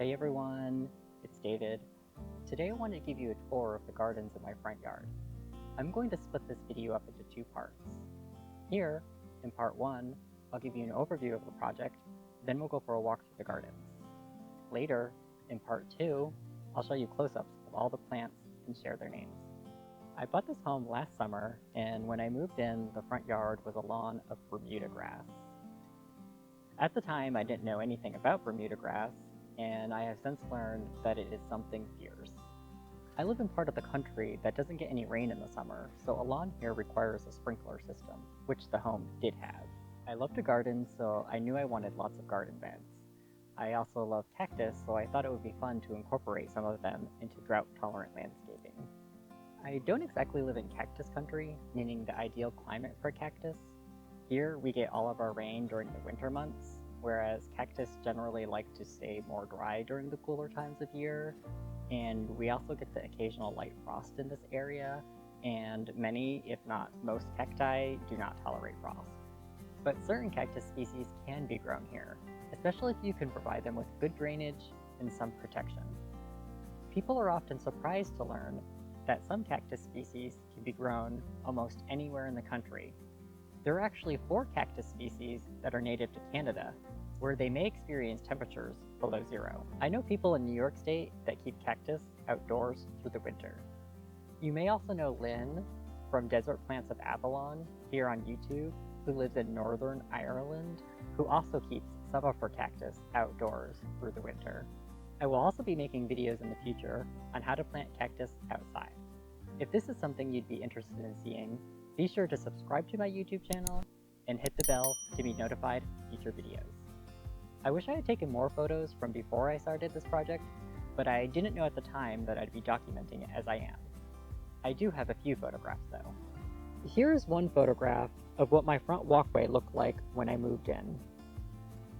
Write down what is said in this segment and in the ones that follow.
Hey everyone, it's David. Today I want to give you a tour of the gardens in my front yard. I'm going to split this video up into two parts. Here, in part 1, I'll give you an overview of the project, then we'll go for a walk through the gardens. Later, in part 2, I'll show you close-ups of all the plants and share their names. I bought this home last summer, and when I moved in, the front yard was a lawn of Bermuda grass. At the time, I didn't know anything about Bermuda grass, and I have since learned that it is something fierce. I live in part of the country that doesn't get any rain in the summer, so a lawn here requires a sprinkler system, which the home did have. I love to garden, so I knew I wanted lots of garden beds. I also love cactus, so I thought it would be fun to incorporate some of them into drought-tolerant landscaping. I don't exactly live in cactus country, meaning the ideal climate for cactus. Here, we get all of our rain during the winter months, whereas cactus generally like to stay more dry during the cooler times of year. And we also get the occasional light frost in this area, and many, if not most, cacti do not tolerate frost. But certain cactus species can be grown here, especially if you can provide them with good drainage and some protection. People are often surprised to learn that some cactus species can be grown almost anywhere in the country. There are actually 4 cactus species that are native to Canada, where they may experience temperatures below 0. I know people in New York State that keep cactus outdoors through the winter. You may also know Lynn from Desert Plants of Avalon here on YouTube, who lives in Northern Ireland, who also keeps some of her cactus outdoors through the winter. I will also be making videos in the future on how to plant cactus outside. If this is something you'd be interested in seeing, be sure to subscribe to my YouTube channel and hit the bell to be notified of future videos. I wish I had taken more photos from before I started this project, but I didn't know at the time that I'd be documenting it as I am. I do have a few photographs though. Here's one photograph of what my front walkway looked like when I moved in.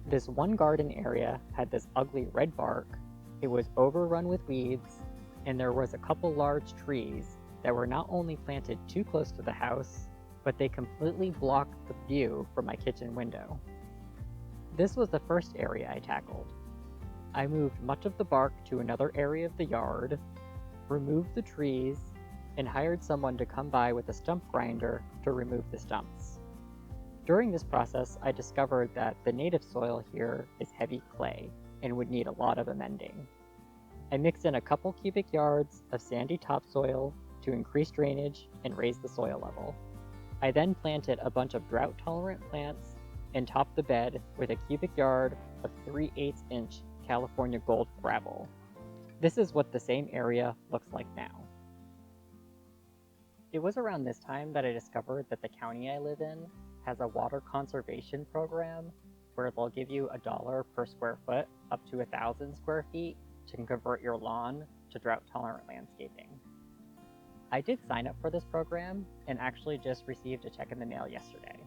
This one garden area had this ugly red bark, it was overrun with weeds, and there was a couple large trees that were not only planted too close to the house, but they completely blocked the view from my kitchen window. This was the first area I tackled. I moved much of the bark to another area of the yard, removed the trees, and hired someone to come by with a stump grinder to remove the stumps. During this process, I discovered that the native soil here is heavy clay and would need a lot of amending. I mixed in a couple cubic yards of sandy topsoil to increase drainage and raise the soil level. I then planted a bunch of drought-tolerant plants and topped the bed with a cubic yard of 3/8-inch California gold gravel. This is what the same area looks like now. It was around this time that I discovered that the county I live in has a water conservation program where they'll give you $1 per square foot up to 1,000 square feet to convert your lawn to drought-tolerant landscaping. I did sign up for this program and actually just received a check in the mail yesterday.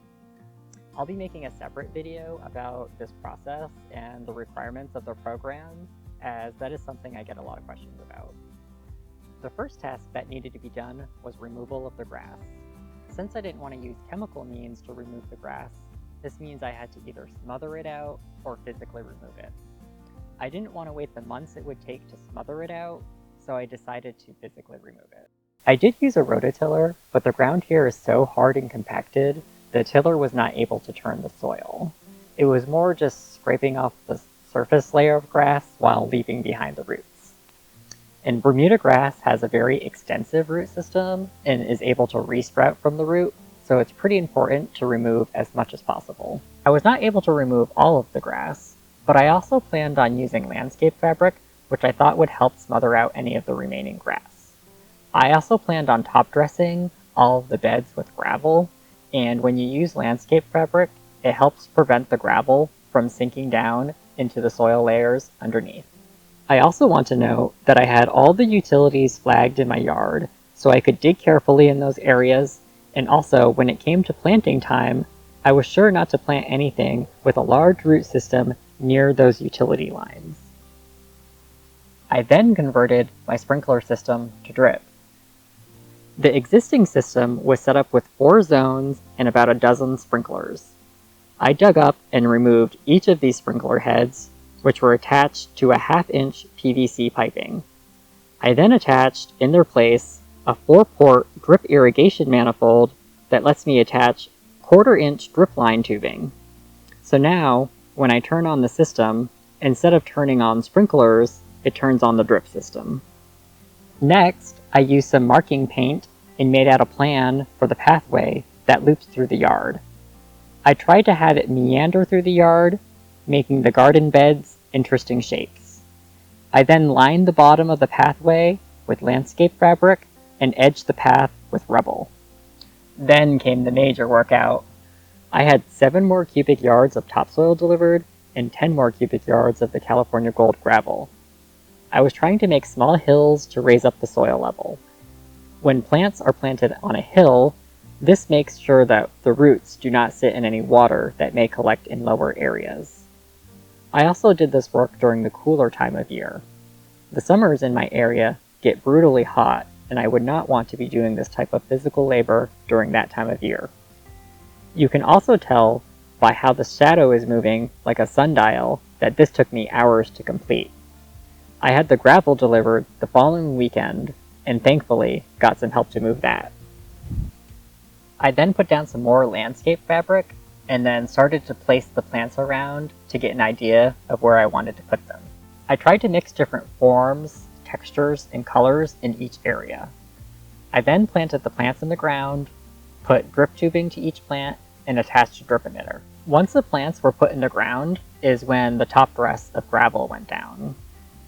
I'll be making a separate video about this process and the requirements of the program, as that is something I get a lot of questions about. The first task that needed to be done was removal of the grass. Since I didn't want to use chemical means to remove the grass, this means I had to either smother it out or physically remove it. I didn't want to wait the months it would take to smother it out, so I decided to physically remove it. I did use a rototiller, but the ground here is so hard and compacted, the tiller was not able to turn the soil. It was more just scraping off the surface layer of grass while leaving behind the roots. And Bermuda grass has a very extensive root system and is able to re-sprout from the root, so it's pretty important to remove as much as possible. I was not able to remove all of the grass, but I also planned on using landscape fabric, which I thought would help smother out any of the remaining grass. I also planned on top dressing all of the beds with gravel, and when you use landscape fabric, it helps prevent the gravel from sinking down into the soil layers underneath. I also want to note that I had all the utilities flagged in my yard, so I could dig carefully in those areas, and also when it came to planting time, I was sure not to plant anything with a large root system near those utility lines. I then converted my sprinkler system to drip. The existing system was set up with 4 zones and about a dozen sprinklers. I dug up and removed each of these sprinkler heads which were attached to a 1/2-inch PVC piping. I then attached, in their place, a 4-port drip irrigation manifold that lets me attach 1/4-inch drip line tubing. So now, when I turn on the system, instead of turning on sprinklers, it turns on the drip system. Next, I used some marking paint and made out a plan for the pathway that loops through the yard. I tried to have it meander through the yard, making the garden beds interesting shapes. I then lined the bottom of the pathway with landscape fabric and edged the path with rubble. Then came the major workout. I had 7 more cubic yards of topsoil delivered and 10 more cubic yards of the California Gold gravel. I was trying to make small hills to raise up the soil level. When plants are planted on a hill, this makes sure that the roots do not sit in any water that may collect in lower areas. I also did this work during the cooler time of year. The summers in my area get brutally hot, and I would not want to be doing this type of physical labor during that time of year. You can also tell by how the shadow is moving like a sundial that this took me hours to complete. I had the gravel delivered the following weekend, and thankfully got some help to move that. I then put down some more landscape fabric, and then started to place the plants around to get an idea of where I wanted to put them. I tried to mix different forms, textures, and colors in each area. I then planted the plants in the ground, put drip tubing to each plant, and attached a drip emitter. Once the plants were put in the ground is when the top dress of gravel went down.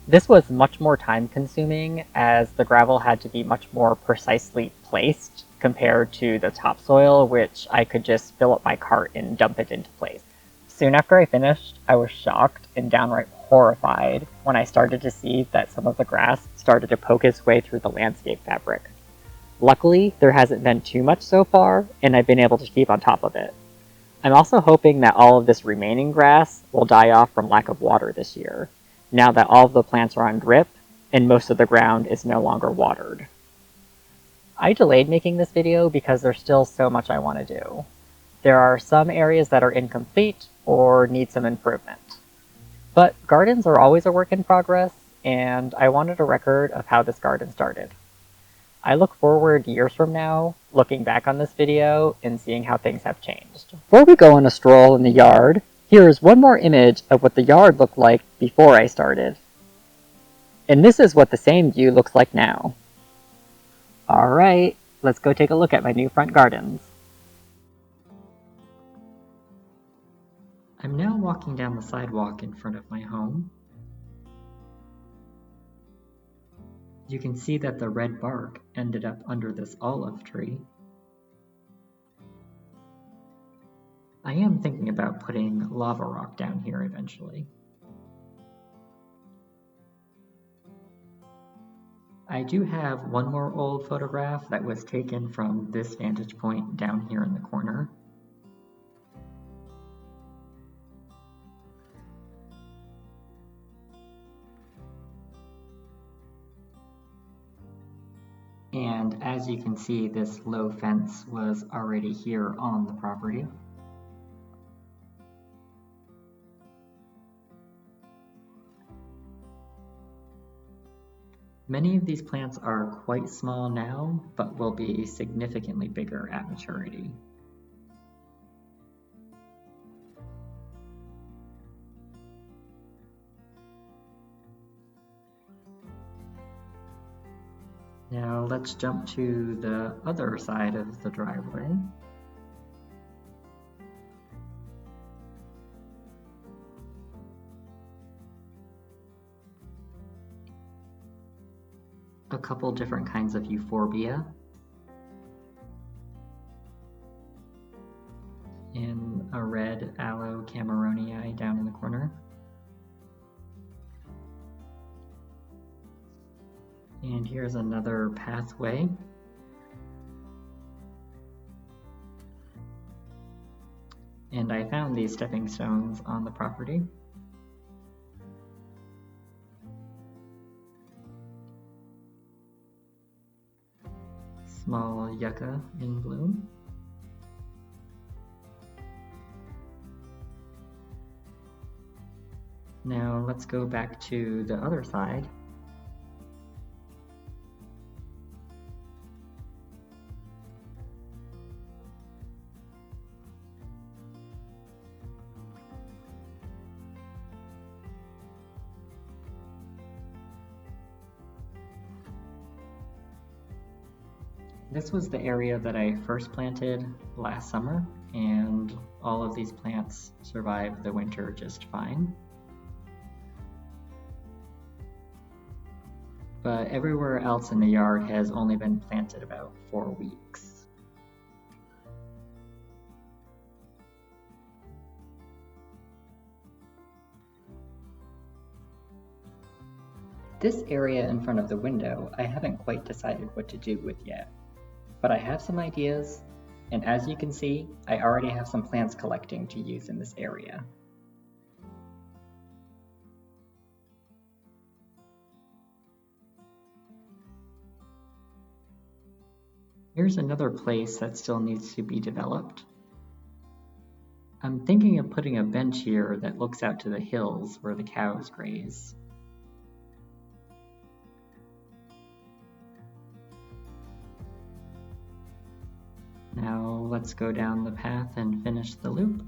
This was much more time consuming as the gravel had to be much more precisely placed compared to the topsoil, which I could just fill up my cart and dump it into place. Soon after I finished, I was shocked and downright horrified when I started to see that some of the grass started to poke its way through the landscape fabric. Luckily, there hasn't been too much so far, and I've been able to keep on top of it. I'm also hoping that all of this remaining grass will die off from lack of water this year, now that all of the plants are on drip and most of the ground is no longer watered. I delayed making this video because there's still so much I want to do. There are some areas that are incomplete or need some improvement. But gardens are always a work in progress, and I wanted a record of how this garden started. I look forward years from now, looking back on this video and seeing how things have changed. Before we go on a stroll in the yard, here is one more image of what the yard looked like before I started. And this is what the same view looks like now. Alright, let's go take a look at my new front gardens. I'm now walking down the sidewalk in front of my home. You can see that the red bark ended up under this olive tree. I am thinking about putting lava rock down here eventually. I do have one more old photograph that was taken from this vantage point down here in the corner. And as you can see, this low fence was already here on the property. Many of these plants are quite small now, but will be significantly bigger at maturity. Now let's jump to the other side of the driveway. A couple different kinds of euphorbia. And a red aloe cameronii down in the corner. And here's another pathway. And I found these stepping stones on the property. Small yucca in bloom. Now let's go back to the other side. This was the area that I first planted last summer, and all of these plants survived the winter just fine. But everywhere else in the yard has only been planted about 4 weeks. This area in front of the window I haven't quite decided what to do with yet, but I have some ideas, and as you can see, I already have some plants collecting to use in this area. Here's another place that still needs to be developed. I'm thinking of putting a bench here that looks out to the hills where the cows graze. Now let's go down the path and finish the loop.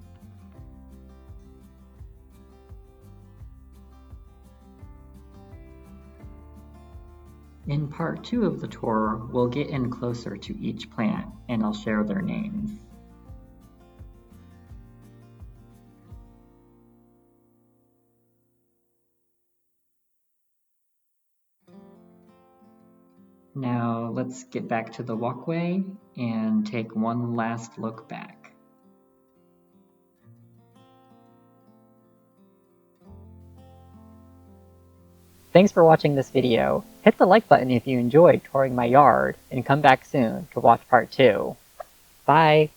In part 2 of the tour, we'll get in closer to each plant and I'll share their names. Now let's get back to the walkway and take one last look back. Thanks for watching this video. Hit the like button if you enjoyed touring my yard, and come back soon to watch part 2. Bye!